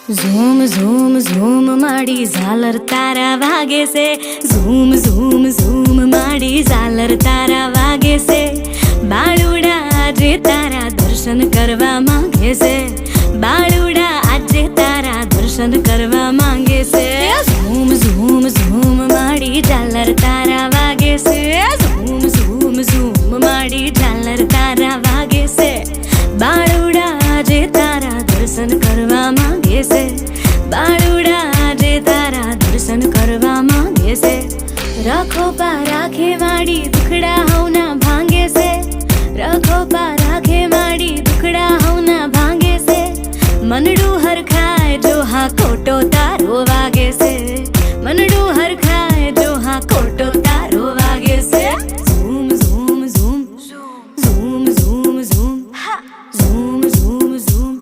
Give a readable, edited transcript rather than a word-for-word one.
Zoom zoom zoom માડી ઝાલર તારા વાગે છે. ઝૂમ ઝૂમ ઝૂમ માડી ઝાલર તારા વાગે છે. બાળુડા આજે તારા દર્શન કરવા માંગે છે. બાળુડા આજે તારા દર્શન કરવા માંગે છે. ઝૂમ ઝૂમ ઝૂમ માડી ઝાલર તારા વાગે છે. ઝૂમ ઝૂમ ઝૂમ માડી ઝાલર તારા વાગે છે. બાળુડા આજે તારા દર્શન કરવા માંગે છે. બાળુડા આજે તારા દર્શન કરવા માંગે છે. રાખો પા રાખે માડી દુખડા હવના ભાંગે છે. રાખો પા રાખે માડી દુખડા હવના ભાંગે છે. મનડું હરખાય જો હા ખોટો તારો વાગે છે. મનડું હરખાય